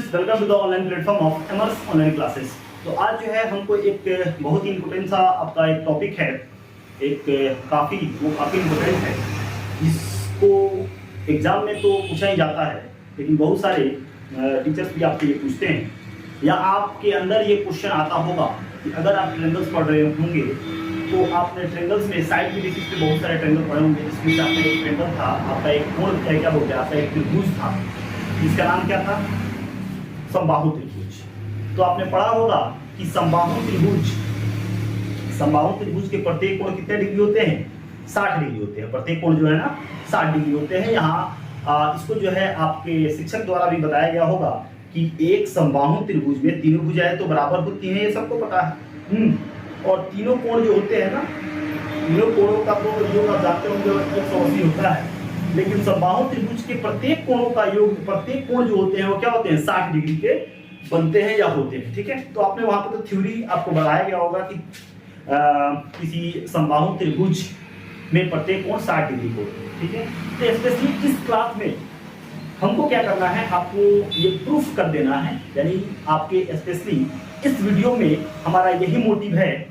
Students, welcome to the online platform of Emmers online classes. तो आज जो है हमको एक बहुत ही इंपॉर्टेंट सा आपका एक टॉपिक है, एक काफ़ी इंपॉर्टेंट है। इसको एग्जाम में तो पूछा ही जाता है, लेकिन बहुत सारे टीचर्स भी आपसे ये पूछते हैं या आपके अंदर ये क्वेश्चन आता होगा कि अगर आप ट्रेंगल्स पढ़ रहे होंगे तो आपने ट्रेंगल्स में साइड के बेसिस पे बहुत सारे ट्रेंगल पढ़े होंगे, जिसमें से आपका एक ट्रेंगल था, आपका एक कोण क्या बोलते हैं, आपका एक त्रिभुज था, इसका नाम क्या था? समबाहु त्रिभुज। तो आपने पढ़ा होगा कि समबाहु त्रिभुज के प्रत्येक कोण कितने डिग्री होते हैं? 60 डिग्री होते हैं। प्रत्येक कोण जो है ना 60 डिग्री होते हैं। यहाँ इसको जो है आपके शिक्षक द्वारा भी बताया गया होगा कि एक समबाहु त्रिभुज में तीनों भुजाएं तो बराबर होती हैं, ये सबको पता है। और तीनों कोण जो होते हैं ना, तीनों कोणों का तो योग आप जानते होंगे 180 होता है, लेकिन समबाहु त्रिभुज के प्रत्येक कोणों का योग, प्रत्येक कोण जो होते हैं वो क्या होते हैं? 60 डिग्री के बनते हैं या होते हैं। ठीक है, तो आपने वहां पर तो थ्योरी आपको बताया गया होगा कि किसी समबाहु त्रिभुज में प्रत्येक कोण 60 डिग्री को। ठीक है, तो स्पेशली इस क्लास में हमको क्या करना है, आपको ये प्रूफ कर देना है, यानी आपके स्पेशली इस वीडियो में हमारा यही मोटिव है,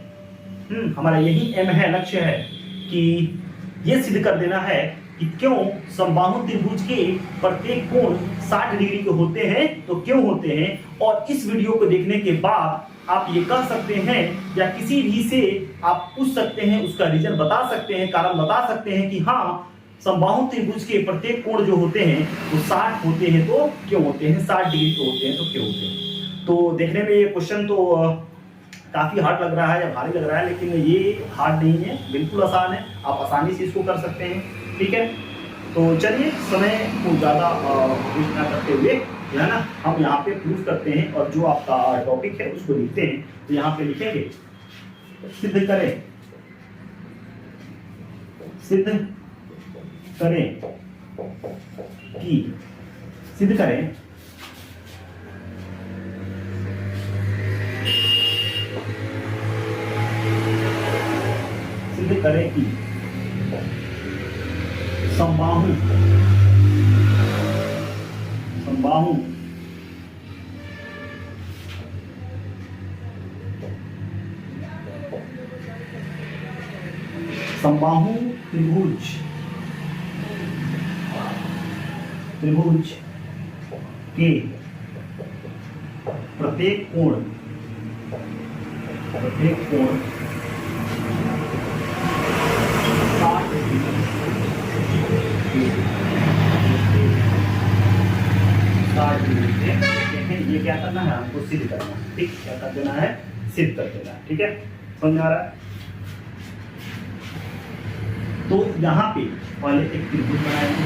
हमारा यही एम है, लक्ष्य है कि ये सिद्ध कर देना है कि क्यों समबाहु त्रिभुज के प्रत्येक कोण 60 डिग्री के होते हैं, तो क्यों होते हैं। और इस वीडियो को देखने के बाद आप ये कह सकते हैं या किसी भी से आप पूछ सकते हैं, उसका रीजन बता सकते हैं, कारण बता सकते हैं कि हाँ समबाहु त्रिभुज के प्रत्येक कोण जो होते हैं वो 60 होते हैं, तो क्यों होते हैं? 60 डिग्री के होते हैं तो क्यों होते हैं। तो देखने में ये क्वेश्चन तो काफी हार्ड लग रहा है या भारी लग रहा है, लेकिन ये हार्ड नहीं है, बिल्कुल आसान है, आप आसानी से इसको कर सकते हैं। ठीक है, तो चलिए समय को ज़्यादा वेस्ट ना करते हुए जो है ना हम यहाँ पे प्रूफ करते हैं, और जो आपका टॉपिक है उसको लिखते हैं। तो यहाँ पे लिखेंगे सिद्ध करें कि सिद्ध करें कि समबाहु त्रिभुज के प्रत्येक कोण 60 डिग्री से देखें, ये क्या करना है हमको? सिद्ध करना है। ठीक, क्या कर देना है? सिद्ध कर देना है। ठीक है, समझ में आ रहा है? तो यहाँ पे पहले एक त्रिभुज बनाएंगे,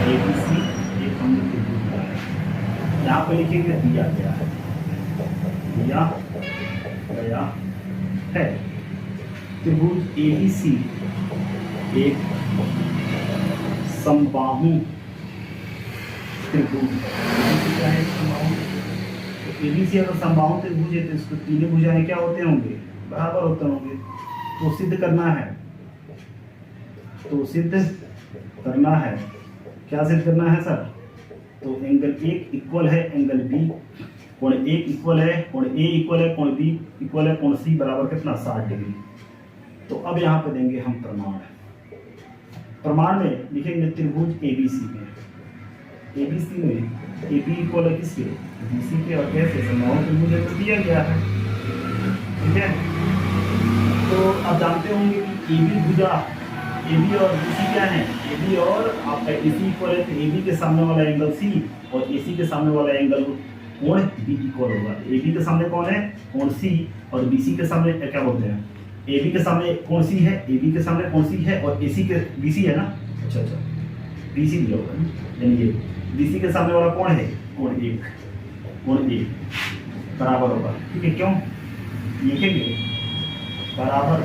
ABC एक हमने त्रिभुज बनाया, यहाँ पे लिखेंगे दिया गया है त्रिभुज ABC एक समबाहु त्रिभुज। क्या है समबाहु? तो ABC अगर समबाहु त्रिभुज है तो इसको तीनों भुजाएं क्या होते होंगे? बराबर होते होंगे। तो सिद्ध करना है, क्या सिद्ध करना है सर? तो एंगल एक इक्वल है एंगल बी, कोण एक इक्वल है, कोण ए इक्वल है, कोण बी इक्वल है, कोण सी बराबर कितना? 60 डिग्री। तो अब यहाँ पे देंगे हम प्रमाण में लिखेंगे त्रिभुज ABC में AB इक्वल है किसके? BC के। और कैसे? समबाहु त्रिभुज तो दिया गया है। ठीक है, तो आप जानते होंगे कि AB भुजा, AB और BC क्या है? AB और आपका AC इक्वल है, तो AB के सामने वाला एंगल C और AC के सामने वाला एंगल कोण B इक्वल होगा। AB के सामने कौन है? कोण C, और BC के सामने क्या बोलते हैं? AB के सामने कोण C है, AB के सामने कोण C है, और AC के BC है ना, अच्छा BC दिया होगा, यानी ये BC के सामने वाला कौन है? कोण A बराबर होगा। ठीक है, क्यों लिखेंगे? बराबर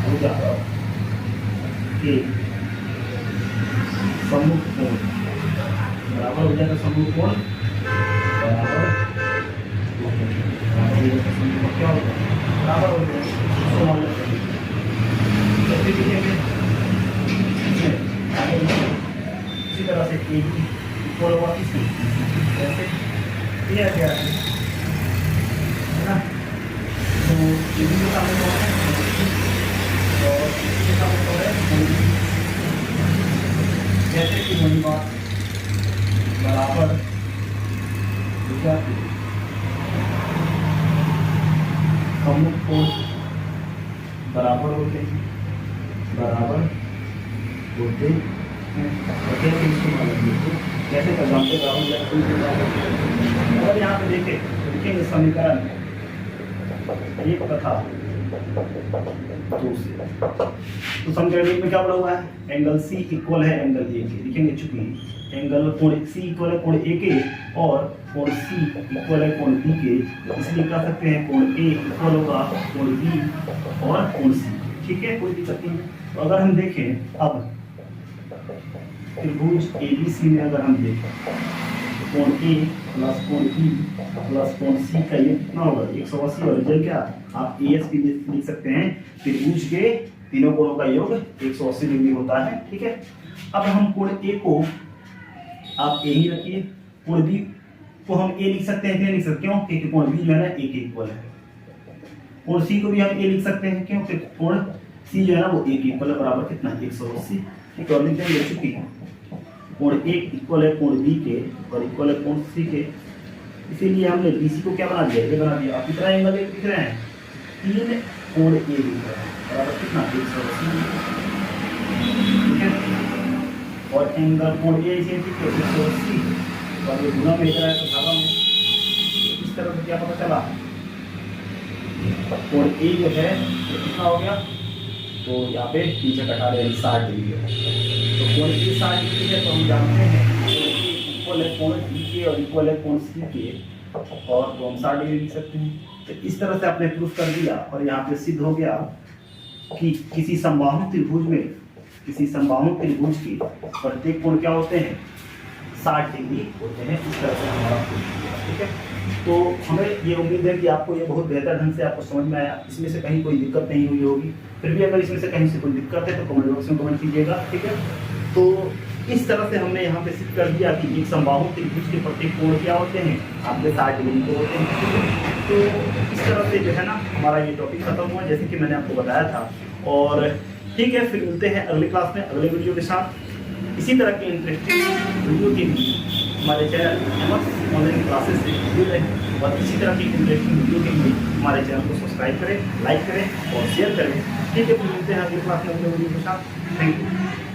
भुजा के सम्मुख कोण, बराबर भुजा का सम्मुख कोण बराबर क्या होगा? बराबर हो गया। इसी तरह से AB दिया गया है ना। तो ये भी जो सामने कौन है, और इसके सामने कौन है, जैसे कि वही बात बराबर प्रमुख कोण बराबर होते हैं, बराबर होते हैं। कैसे इसको मालूम है, कैसे जानते अगर यहाँ पे देखें तो लिखेंगे समीकरण एक तथा दूसरे, तो समीकरण एक में क्या बोला हुआ है, एंगल सी इक्वल है एंगल ए के। लिखेंगे चूंकि एंगल कोण सी इक्वल है कोण ए के और कोण सी इक्वल है कोण बी के, इसलिए कह सकते हैं कोण ए इक्वल होगा कोण बी और कोण सी। ठीक है, कोई दिक्कत नहीं है। तो अगर हम देखें अब त्रिभुज ABC में अगर हम देखें कोण ए प्लस कोण बी प्लस कोण सी का ये कितना होगा 180, और रिजल्ट क्या आप AS भी लिख सकते हैं, त्रिभुज के तीनों कोणों का योग 180 डिग्री होता है। ठीक है, अब हम कोण ए को आप ए ही रखिए, कोण बी को हम ए लिख सकते हैं, क्यों लिख सकते हैं, क्योंकि कोण बी जो है ना ए के इक्वल है। कोण सी को भी हम ए लिख सकते हैं, क्यों, क्योंकि कोण सी जो है ना वो ए के इक्वल है, बराबर कितना 180। ठीक है, और लिखते हैं चूंकि कोण ए इक्वल है कोण बी के और इक्वल है कोण सी के, इसीलिए हमने BC को क्या बना दिया, ये बना दिया। आप कितना एंगल दिख रहे हैं, 3 कोण ए दिख रहे हैं, बराबर कितना 180। ठीक है, और एंगल कोण ए से 180 और ये गुना में इधर है तो भागा में, इस तरह से क्या पता चला, कोण ए जो है कितना हो गया, तो यहाँ पे पीछे कटा रहे 60 डिग्री है। तो कोण ए 60 डिग्री है, तो हम जानते हैं इक्वल है कोण बी के और इक्वल है कोण सी के, और तो हम 60 डिग्री लिख सकते हैं। तो इस तरह से आपने प्रूफ कर दिया, और यहाँ पे सिद्ध हो गया कि किसी समबाहु त्रिभुज में, किसी समबाहु त्रिभुज की प्रत्येक कोण क्या होते हैं, 60 डिग्री होते हैं। इस तरह से हमारा प्रूफ किया। ठीक है, तो हमें ये उम्मीद है कि आपको ये बहुत बेहतर ढंग से आपको समझ में आया, इसमें से कहीं कोई दिक्कत नहीं हुई होगी। फिर भी अगर इसमें से कहीं से कोई दिक्कत है तो कमेंट बॉक्स में कमेंट कीजिएगा। ठीक है, तो इस तरह से हमने यहाँ पे सिद्ध कर दिया कि एक समबाहु त्रिभुज के प्रत्येक कोण क्या होते हैं, आपके 60 डिग्री के होते हैं। तो इस तरह से जो है ना हमारा ये टॉपिक खत्म हुआ, जैसे कि मैंने आपको बताया था। और ठीक है, फिर मिलते हैं अगले क्लास में अगले वीडियो के साथ। इसी तरह के इंटरेस्टिंग वीडियो के लिए हमारे चैनल एमएक्स ऑनलाइन क्लासेस से जुड़े रहें, और इसी तरह की इंटरेस्टिंग वीडियो के लिए हमारे चैनल को सब्सक्राइब करें, लाइक करें और शेयर करें। ठीक है, फिर मिलते हैं अगले क्लास में अगले वीडियो के साथ। Thank you.